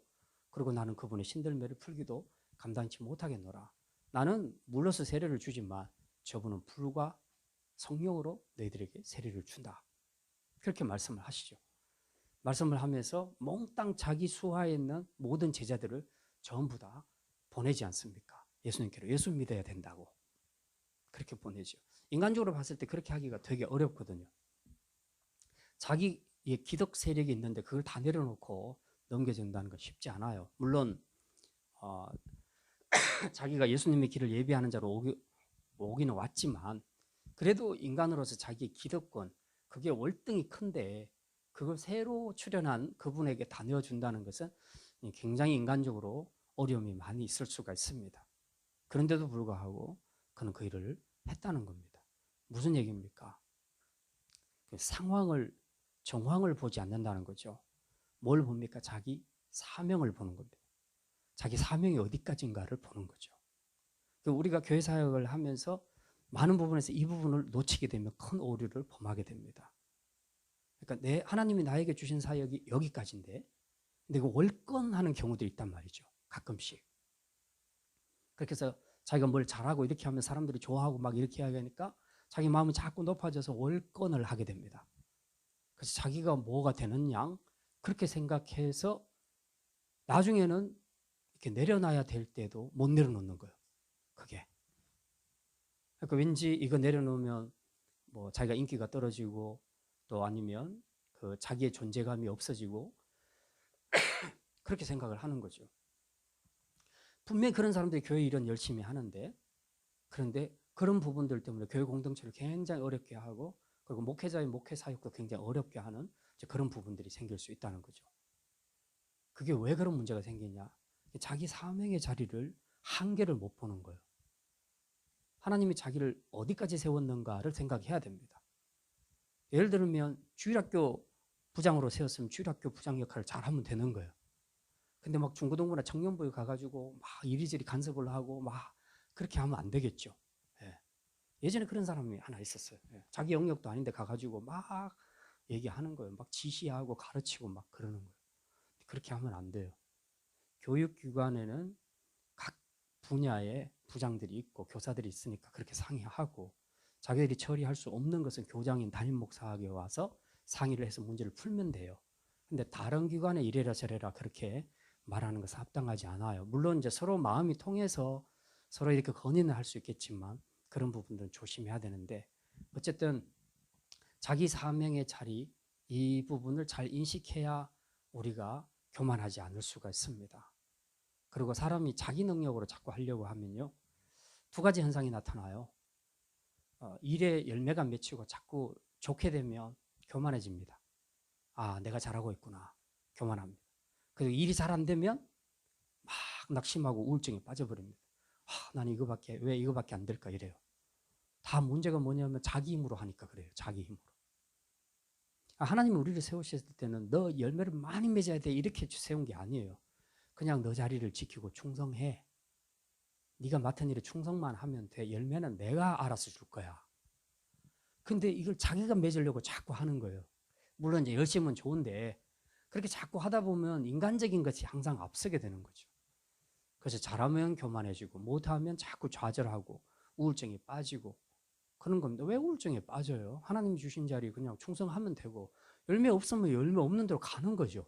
그리고 나는 그분의 신들매를 풀기도 감당치 못하겠노라. 나는 물러서 세례를 주지만 저분은 불과 성령으로 너희들에게 세례를 준다. 그렇게 말씀을 하시죠. 말씀을 하면서 몽땅 자기 수하에 있는 모든 제자들을 전부 다 보내지 않습니까? 예수님께로 예수 믿어야 된다고. 그렇게 보내죠. 인간적으로 봤을 때 그렇게 하기가 되게 어렵거든요. 자기의 기득 세력이 있는데 그걸 다 내려놓고 넘겨준다는 건 쉽지 않아요. 물론 자기가 예수님의 길을 예비하는 자로 오기는 왔지만 그래도 인간으로서 자기의 기득권, 그게 월등히 큰데 그걸 새로 출연한 그분에게 다 내어준다는 것은 굉장히 인간적으로 어려움이 많이 있을 수가 있습니다. 그런데도 불구하고 그는 그 일을 했다는 겁니다. 무슨 얘기입니까? 상황을, 정황을 보지 않는다는 거죠. 뭘 봅니까? 자기 사명을 보는 겁니다. 자기 사명이 어디까지인가를 보는 거죠. 우리가 교회 사역을 하면서 많은 부분에서 이 부분을 놓치게 되면 큰 오류를 범하게 됩니다. 그러니까 하나님이 나에게 주신 사역이 여기까지인데 근데 그 월권하는 경우들이 있단 말이죠. 가끔씩. 그렇게 해서 자기가 뭘 잘하고 이렇게 하면 사람들이 좋아하고 막 이렇게 하니까 자기 마음이 자꾸 높아져서 월권을 하게 됩니다. 그래서 자기가 뭐가 되는 양 그렇게 생각해서 나중에는 이렇게 내려놔야 될 때도 못 내려놓는 거예요. 그게. 그러니까 왠지 이거 내려놓으면 뭐 자기가 인기가 떨어지고 또 아니면 그 자기의 존재감이 없어지고 그렇게 생각을 하는 거죠. 분명히 그런 사람들이 교회 일은 열심히 하는데 그런데 그런 부분들 때문에 교회 공동체를 굉장히 어렵게 하고 그리고 목회자의 목회 사역도 굉장히 어렵게 하는 그런 부분들이 생길 수 있다는 거죠. 그게 왜 그런 문제가 생기냐? 자기 사명의 자리를 한계를 못 보는 거예요. 하나님이 자기를 어디까지 세웠는가를 생각해야 됩니다. 예를 들면 주일학교 부장으로 세웠으면 주일학교 부장 역할을 잘하면 되는 거예요. 근데 막 중고등부나 청년부에 가가지고 막 이리저리 간섭을 하고 막 그렇게 하면 안 되겠죠. 예전에 그런 사람이 하나 있었어요. 자기 영역도 아닌데 가가지고 막 얘기하는 거예요. 막 지시하고 가르치고 막 그러는 거예요. 그렇게 하면 안 돼요. 교육기관에는 각 분야의 부장들이 있고 교사들이 있으니까 그렇게 상의하고 자기들이 처리할 수 없는 것은 교장인 담임 목사에게 와서 상의를 해서 문제를 풀면 돼요. 근데 다른 기관에 이래라 저래라 그렇게 말하는 것은 합당하지 않아요. 물론 이제 서로 마음이 통해서 서로 이렇게 건의는 할 수 있겠지만 그런 부분들은 조심해야 되는데 어쨌든 자기 사명의 자리 이 부분을 잘 인식해야 우리가 교만하지 않을 수가 있습니다. 그리고 사람이 자기 능력으로 자꾸 하려고 하면요, 두 가지 현상이 나타나요. 일에 열매가 맺히고 자꾸 좋게 되면 교만해집니다. 아, 내가 잘하고 있구나. 교만합니다. 그리고 일이 잘 안 되면 막 낙심하고 우울증에 빠져버립니다. 아, 나는 왜 이거밖에 안 될까 이래요. 다 문제가 뭐냐면 자기 힘으로 하니까 그래요. 자기 힘으로. 하나님이 우리를 세우셨을 때는 너 열매를 많이 맺어야 돼 이렇게 세운 게 아니에요. 그냥 너 자리를 지키고 충성해. 네가 맡은 일에 충성만 하면 돼. 열매는 내가 알아서 줄 거야. 근데 이걸 자기가 맺으려고 자꾸 하는 거예요. 물론 이제 열심은 좋은데 그렇게 자꾸 하다 보면 인간적인 것이 항상 앞서게 되는 거죠. 그래서 잘하면 교만해지고 못하면 자꾸 좌절하고 우울증에 빠지고 그런 겁니다. 왜 우울증에 빠져요? 하나님이 주신 자리 그냥 충성하면 되고 열매 없으면 열매 없는 대로 가는 거죠.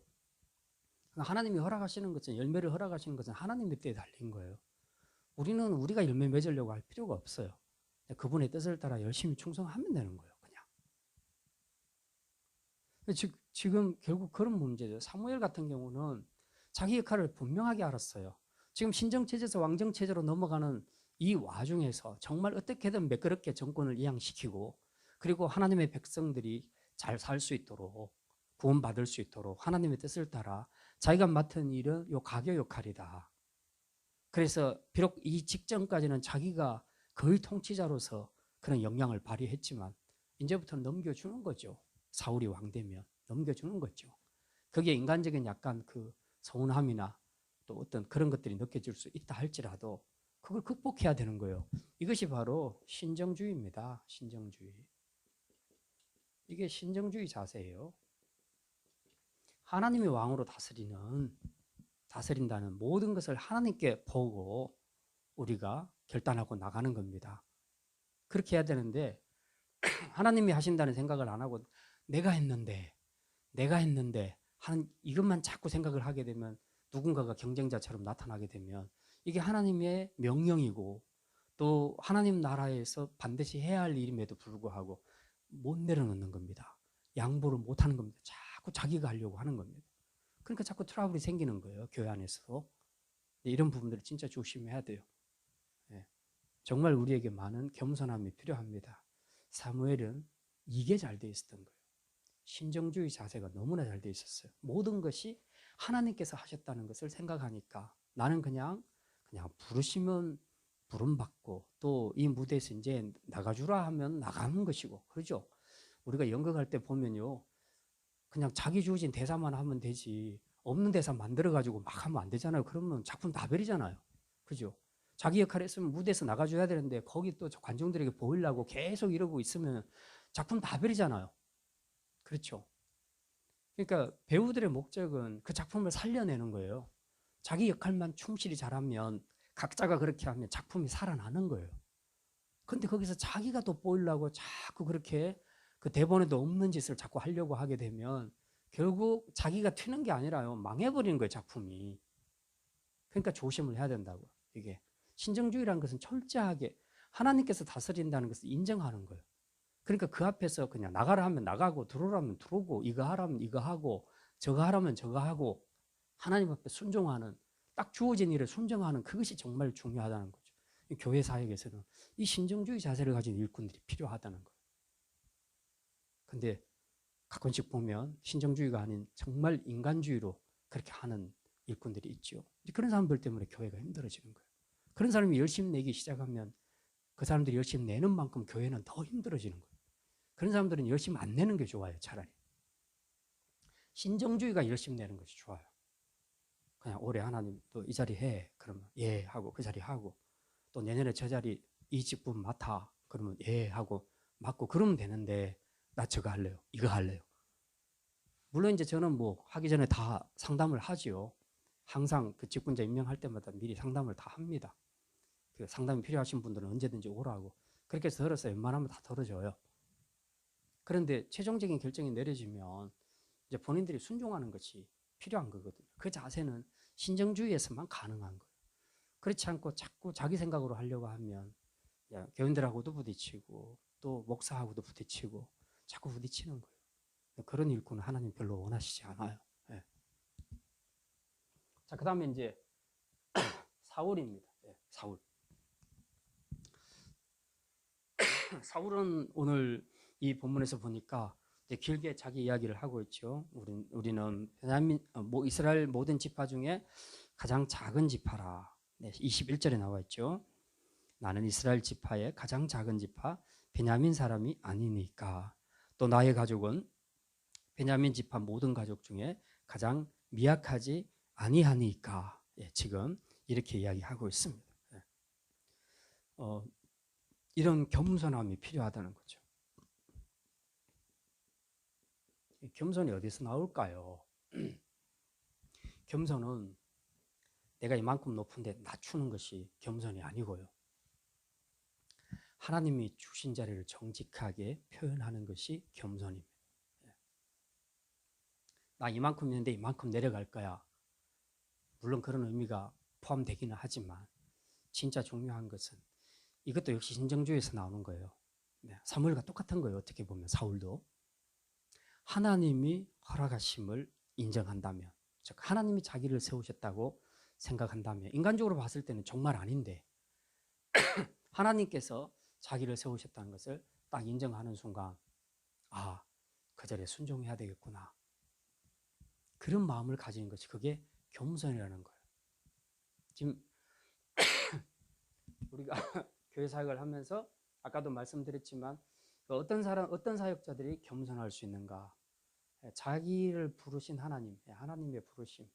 하나님이 허락하시는 것은 열매를 허락하시는 것은 하나님의 때에 달린 거예요. 우리는 우리가 열매 맺으려고 할 필요가 없어요. 그분의 뜻을 따라 열심히 충성하면 되는 거예요. 그냥. 지금 결국 그런 문제죠. 사무엘 같은 경우는 자기 역할을 분명하게 알았어요. 지금 신정체제에서 왕정체제로 넘어가는 이 와중에서 정말 어떻게든 매끄럽게 정권을 이양시키고 그리고 하나님의 백성들이 잘 살 수 있도록 구원받을 수 있도록 하나님의 뜻을 따라 자기가 맡은 일은 요 가교 역할이다. 그래서 비록 이 직전까지는 자기가 거의 통치자로서 그런 영향을 발휘했지만 이제부터는 넘겨주는 거죠. 사울이 왕 되면 넘겨주는 거죠. 그게 인간적인 약간 그 서운함이나 또 어떤 그런 것들이 느껴질 수 있다 할지라도 그걸 극복해야 되는 거예요. 이것이 바로 신정주의입니다. 신정주의. 이게 신정주의 자세예요. 하나님의 왕으로 다스린다는 모든 것을 하나님께 보고 우리가 결단하고 나가는 겁니다. 그렇게 해야 되는데 하나님이 하신다는 생각을 안 하고 내가 했는데 하는 이것만 자꾸 생각을 하게 되면 누군가가 경쟁자처럼 나타나게 되면 이게 하나님의 명령이고 또 하나님 나라에서 반드시 해야 할 일임에도 불구하고 못 내려놓는 겁니다. 양보를 못 하는 겁니다. 자꾸 자기가 하려고 하는 겁니다. 그러니까 자꾸 트러블이 생기는 거예요. 교회 안에서. 이런 부분들을 진짜 조심해야 돼요. 정말 우리에게 많은 겸손함이 필요합니다. 사무엘은 이게 잘 돼 있었던 거예요. 신정주의 자세가 너무나 잘 돼 있었어요. 모든 것이 하나님께서 하셨다는 것을 생각하니까 나는 그냥 부르시면 부름받고 또 이 무대에서 이제 나가주라 하면 나가는 것이고 그러죠. 우리가 연극할 때 보면요. 그냥 자기 주어진 대사만 하면 되지 없는 대사 만들어가지고 막 하면 안 되잖아요. 그러면 작품 다 버리잖아요. 그죠? 자기 역할 했으면 무대에서 나가줘야 되는데 거기 또 관중들에게 보이려고 계속 이러고 있으면 작품 다 버리잖아요. 그렇죠? 그러니까 배우들의 목적은 그 작품을 살려내는 거예요. 자기 역할만 충실히 잘하면 각자가 그렇게 하면 작품이 살아나는 거예요. 근데 거기서 자기가 또 보이려고 자꾸 그렇게 그 대본에도 없는 짓을 자꾸 하려고 하게 되면 결국 자기가 튀는 게 아니라요. 망해버리는 거예요, 작품이. 그러니까 조심을 해야 된다고. 이게 신정주의라는 것은 철저하게 하나님께서 다스린다는 것을 인정하는 거예요. 그러니까 그 앞에서 그냥 나가라 하면 나가고 들어오라면 들어오고 이거 하라면 이거 하고 저거 하라면 저거 하고 하나님 앞에 순종하는 딱 주어진 일에 순종하는 그것이 정말 중요하다는 거죠. 교회 사역에서는 이 신정주의 자세를 가진 일꾼들이 필요하다는 거예요. 근데 가끔씩 보면 신정주의가 아닌 정말 인간주의로 그렇게 하는 일꾼들이 있죠. 그런 사람들 때문에 교회가 힘들어지는 거예요. 그런 사람이 열심히 내기 시작하면 그 사람들이 열심히 내는 만큼 교회는 더 힘들어지는 거예요. 그런 사람들은 열심히 안 내는 게 좋아요, 차라리. 신정주의가 열심히 내는 것이 좋아요. 그냥 올해 하나님 또 이 자리 해. 그러면 예 하고 그 자리 하고 또 내년에 저 자리 이 직분 맡아. 그러면 예 하고 맡고 그러면 되는데 나 저거 할래요. 이거 할래요. 물론 이제 저는 뭐 하기 전에 다 상담을 하지요. 항상 그 직분자 임명할 때마다 미리 상담을 다 합니다. 그 상담이 필요하신 분들은 언제든지 오라고. 그렇게 해서 들어서 웬만하면 다 들어줘요. 그런데 최종적인 결정이 내려지면 이제 본인들이 순종하는 것이 필요한 거거든요. 그 자세는 신정주의에서만 가능한 거예요. 그렇지 않고 자꾸 자기 생각으로 하려고 하면 교인들하고도 부딪히고 또 목사하고도 부딪히고 자꾸 부딪히는 거예요. 그런 일꾼은 하나님 별로 원하시지 않아요. 네. 자, 그 다음에 이제 사울입니다. 네, 사울. 사울은 오늘 이 본문에서 보니까 이제 길게 자기 이야기를 하고 있죠. 우리는 이스라엘 모든 지파 중에 가장 작은 지파라. 네, 21절에 나와 있죠. 나는 이스라엘 지파의 가장 작은 지파 베냐민 사람이 아니니까. 또 나의 가족은 베냐민 지파 모든 가족 중에 가장 미약하지 아니하니까. 예, 지금 이렇게 이야기하고 있습니다. 예. 이런 겸손함이 필요하다는 거죠. 겸손이 어디서 나올까요? 겸손은 내가 이만큼 높은데 낮추는 것이 겸손이 아니고요. 하나님이 주신 자리를 정직하게 표현하는 것이 겸손입니다. 나 이만큼 있는데 이만큼 내려갈 거야. 물론 그런 의미가 포함되기는 하지만 진짜 중요한 것은 이것도 역시 신정주의에서 나오는 거예요. 사무엘과 똑같은 거예요. 어떻게 보면 사울도. 하나님이 허락하심을 인정한다면, 즉 하나님이 자기를 세우셨다고 생각한다면, 인간적으로 봤을 때는 정말 아닌데 하나님께서 자기를 세우셨다는 것을 딱 인정하는 순간, 아, 그 자리에 순종해야 되겠구나. 그런 마음을 가지는 것이 그게 겸손이라는 거예요. 지금 우리가 교회 사역을 하면서 아까도 말씀드렸지만 어떤 사역자들이 겸손할 수 있는가? 자기를 부르신 하나님, 하나님의 부르심.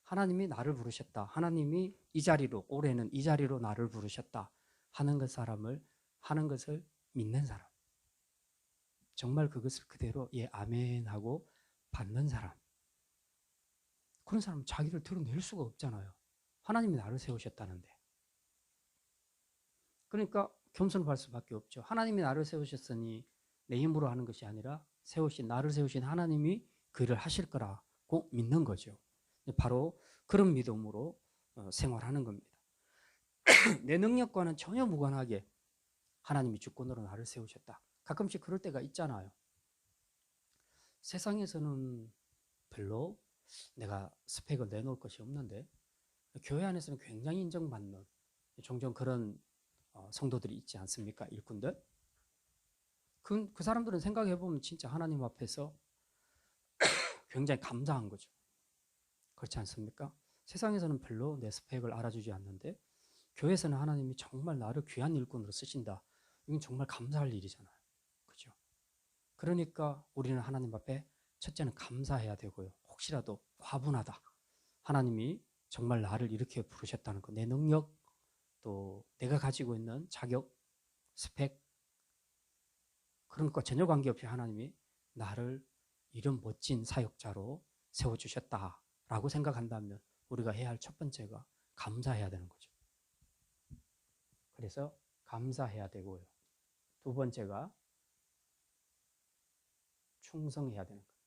하나님이 나를 부르셨다. 하나님이 이 자리로, 올해는 이 자리로 나를 부르셨다. 하는 것을 믿는 사람. 정말 그것을 그대로 예, 아멘 하고 받는 사람. 그런 사람은 자기를 드러낼 수가 없잖아요. 하나님이 나를 세우셨다는데. 그러니까 겸손할 수밖에 없죠. 하나님이 나를 세우셨으니 내 힘으로 하는 것이 아니라 나를 세우신 하나님이 그 일을 하실 거라고 믿는 거죠. 바로 그런 믿음으로 생활하는 겁니다. 내 능력과는 전혀 무관하게 하나님이 주권으로 나를 세우셨다. 가끔씩 그럴 때가 있잖아요. 세상에서는 별로 내가 스펙을 내놓을 것이 없는데 교회 안에서는 굉장히 인정받는 종종 그런 성도들이 있지 않습니까? 일꾼들. 그 사람들은 생각해보면 진짜 하나님 앞에서 굉장히 감사한 거죠. 그렇지 않습니까? 세상에서는 별로 내 스펙을 알아주지 않는데 교회에서는 하나님이 정말 나를 귀한 일꾼으로 쓰신다. 이건 정말 감사할 일이잖아요. 그죠? 그러니까 우리는 하나님 앞에 첫째는 감사해야 되고요. 혹시라도 과분하다. 하나님이 정말 나를 이렇게 부르셨다는 거. 내 능력, 또 내가 가지고 있는 자격, 스펙, 그런 것과 전혀 관계없이 하나님이 나를 이런 멋진 사역자로 세워주셨다라고 생각한다면 우리가 해야 할 첫 번째가 감사해야 되는 거죠. 그래서 감사해야 되고요. 두 번째가 충성해야 되는 겁니다.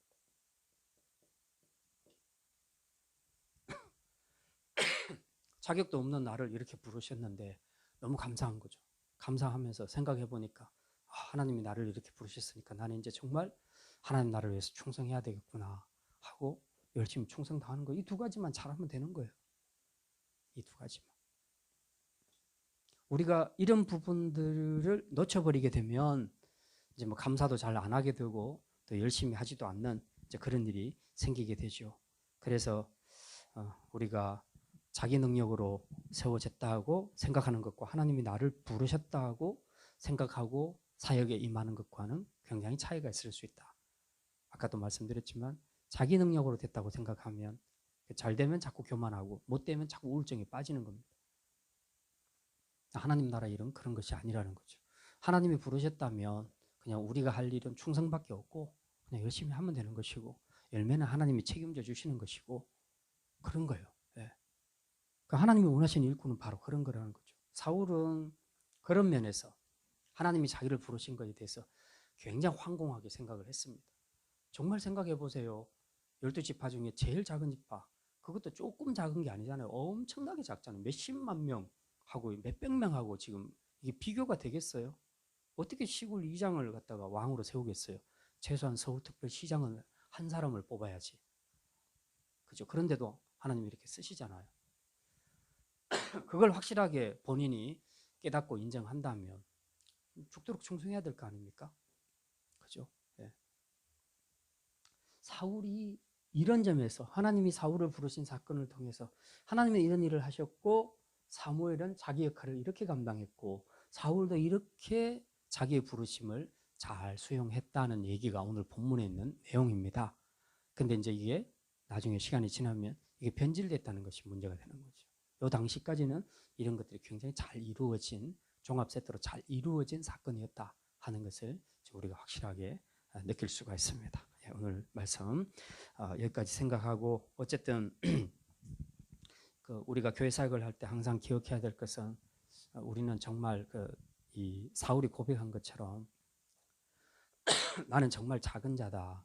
자격도 없는 나를 이렇게 부르셨는데 너무 감사한 거죠. 감사하면서 생각해 보니까 하나님이 나를 이렇게 부르셨으니까 나는 이제 정말 하나님 나를 위해서 충성해야 되겠구나 하고 열심히 충성 다하는 거. 이 두 가지만 잘하면 되는 거예요. 이 두 가지만. 우리가 이런 부분들을 놓쳐버리게 되면 이제 뭐 감사도 잘 안 하게 되고 또 열심히 하지도 않는 이제 그런 일이 생기게 되죠. 그래서 우리가 자기 능력으로 세워졌다고 생각하는 것과 하나님이 나를 부르셨다고 생각하고 사역에 임하는 것과는 굉장히 차이가 있을 수 있다. 아까도 말씀드렸지만 자기 능력으로 됐다고 생각하면 잘 되면 자꾸 교만하고 못 되면 자꾸 우울증에 빠지는 겁니다. 하나님 나라 일은 그런 것이 아니라는 거죠. 하나님이 부르셨다면 그냥 우리가 할 일은 충성밖에 없고 그냥 열심히 하면 되는 것이고 열매는 하나님이 책임져 주시는 것이고 그런 거예요. 네. 그러니까 하나님이 원하시는 일꾼은 바로 그런 거라는 거죠. 사울은 그런 면에서 하나님이 자기를 부르신 것에 대해서 굉장히 황공하게 생각을 했습니다. 정말 생각해 보세요. 12지파 중에 제일 작은 지파, 그것도 조금 작은 게 아니잖아요. 엄청나게 작잖아요. 몇십만 명하고 몇백 명하고 지금 이게 비교가 되겠어요? 어떻게 시골 이장을 갖다가 왕으로 세우겠어요? 최소한 서울특별시장은 한 사람을 뽑아야지. 그죠? 그런데도 하나님이 이렇게 쓰시잖아요. 그걸 확실하게 본인이 깨닫고 인정한다면 죽도록 충성해야 될 거 아닙니까? 그죠? 예. 사울이 이런 점에서 하나님이 사울을 부르신 사건을 통해서 하나님은 이런 일을 하셨고 사무엘은 자기 역할을 이렇게 감당했고 사울도 이렇게 자기의 부르심을 잘 수용했다는 얘기가 오늘 본문에 있는 내용입니다. 근데 이제 이게 나중에 시간이 지나면 이게 변질됐다는 것이 문제가 되는 거죠. 요 당시까지는 이런 것들이 굉장히 잘 이루어진 종합 세트로 잘 이루어진 사건이었다 하는 것을 우리가 확실하게 느낄 수가 있습니다. 오늘 말씀 여기까지 생각하고 어쨌든 우리가 교회 사역을 할 때 항상 기억해야 될 것은 우리는 정말 이 사울이 고백한 것처럼 나는 정말 작은 자다.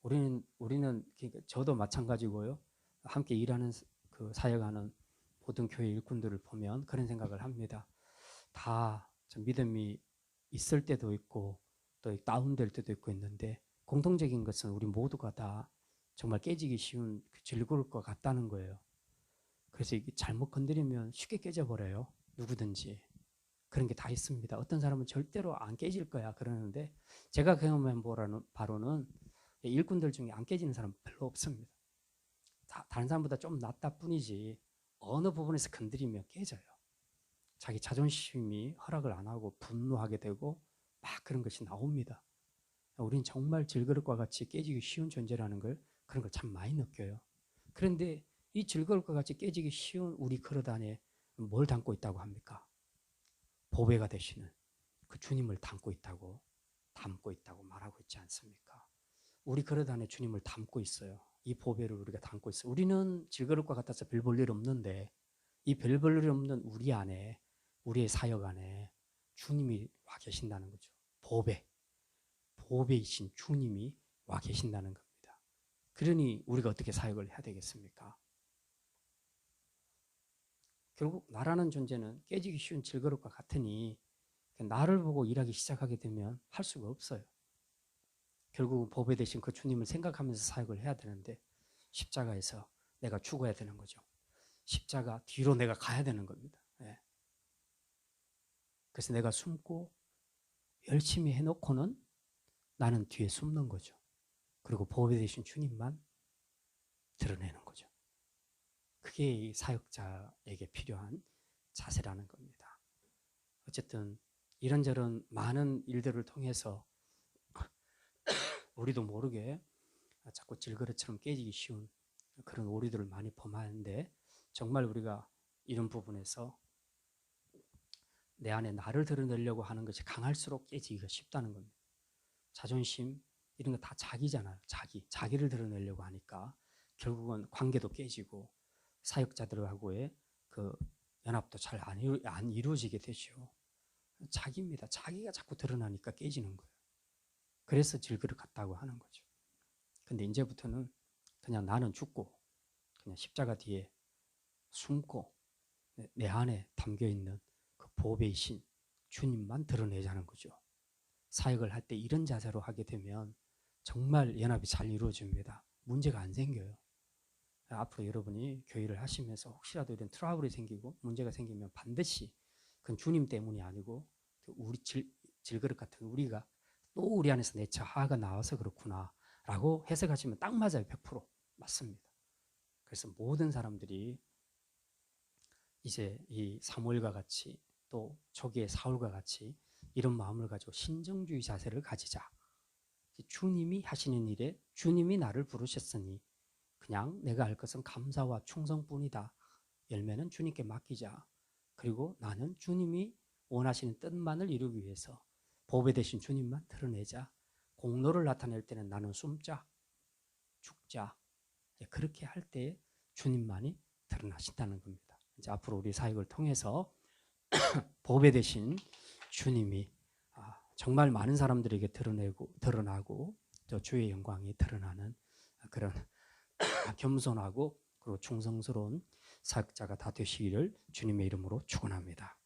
우리는 저도 마찬가지고요. 함께 일하는 사역하는 모든 교회 일꾼들을 보면 그런 생각을 합니다. 다 믿음이 있을 때도 있고 또 다운될 때도 있고 있는데 공통적인 것은 우리 모두가 다 정말 깨지기 쉬운 즐거울 것 같다는 거예요. 그래서 이게 잘못 건드리면 쉽게 깨져버려요. 누구든지. 그런 게 다 있습니다. 어떤 사람은 절대로 안 깨질 거야 그러는데 제가 경험한 바로는 일꾼들 중에 안 깨지는 사람 별로 없습니다. 다른 사람보다 좀 낫다 뿐이지 어느 부분에서 건드리면 깨져요. 자기 자존심이 허락을 안 하고 분노하게 되고 막 그런 것이 나옵니다. 우린 정말 질그릇과 같이 깨지기 쉬운 존재라는 걸 그런 걸 참 많이 느껴요. 그런데 이 질그릇과 같이 깨지기 쉬운 우리 그릇 안에 뭘 담고 있다고 합니까? 보배가 되시는 그 주님을 담고 있다고 말하고 있지 않습니까? 우리 그릇 안에 주님을 담고 있어요. 이 보배를 우리가 담고 있어요. 우리는 질그릇과 같아서 별 볼 일 없는데 이 별 볼 일 없는 우리 안에 우리의 사역 안에 주님이 와 계신다는 거죠. 보배이신 주님이 와 계신다는 겁니다. 그러니 우리가 어떻게 사역을 해야 되겠습니까? 결국 나라는 존재는 깨지기 쉬운 질그릇과 같으니 나를 보고 일하기 시작하게 되면 할 수가 없어요. 결국 보배 되신 그 주님을 생각하면서 사역을 해야 되는데 십자가에서 내가 죽어야 되는 거죠. 십자가 뒤로 내가 가야 되는 겁니다. 네. 그래서 내가 숨고 열심히 해놓고는 나는 뒤에 숨는 거죠. 그리고 보배 되신 주님만 드러내는 거죠. 그게 이 사역자에게 필요한 자세라는 겁니다. 어쨌든 이런저런 많은 일들을 통해서 우리도 모르게 자꾸 질그릇처럼 깨지기 쉬운 그런 오류들을 많이 범하는데 정말 우리가 이런 부분에서 내 안에 나를 드러내려고 하는 것이 강할수록 깨지기가 쉽다는 겁니다. 자존심 이런 거 다 자기잖아요. 자기를 드러내려고 하니까 결국은 관계도 깨지고 사역자들하고의 그 연합도 잘 안 이루어지게 되죠. 자기입니다. 자기가 자꾸 드러나니까 깨지는 거예요. 그래서 질그릇 같다고 하는 거죠. 근데 이제부터는 그냥 나는 죽고 그냥 십자가 뒤에 숨고 내 안에 담겨있는 그 보배이신 주님만 드러내자는 거죠. 사역을 할 때 이런 자세로 하게 되면 정말 연합이 잘 이루어집니다. 문제가 안 생겨요. 앞으로 여러분이 교회를 하시면서 혹시라도 이런 트러블이 생기고 문제가 생기면 반드시 그건 주님 때문이 아니고 우리 질그릇 같은 우리가 또 우리 안에서 내 자아가 나와서 그렇구나 라고 해석하시면 딱 맞아요. 100% 맞습니다. 그래서 모든 사람들이 이제 이 사무엘과 같이 또 초기의 사울과 같이 이런 마음을 가지고 신정주의 자세를 가지자. 주님이 하시는 일에 주님이 나를 부르셨으니 그냥 내가 할 것은 감사와 충성뿐이다. 열매는 주님께 맡기자. 그리고 나는 주님이 원하시는 뜻만을 이루기 위해서 보배 되신 주님만 드러내자. 공로를 나타낼 때는 나는 숨자, 죽자. 그렇게 할 때 주님만이 드러나신다는 겁니다. 이제 앞으로 우리 사역을 통해서 보배 되신 주님이 정말 많은 사람들에게 드러나고 또 주의 영광이 드러나는 그런 겸손하고 그리고 충성스러운 사역자가 다 되시기를 주님의 이름으로 축원합니다.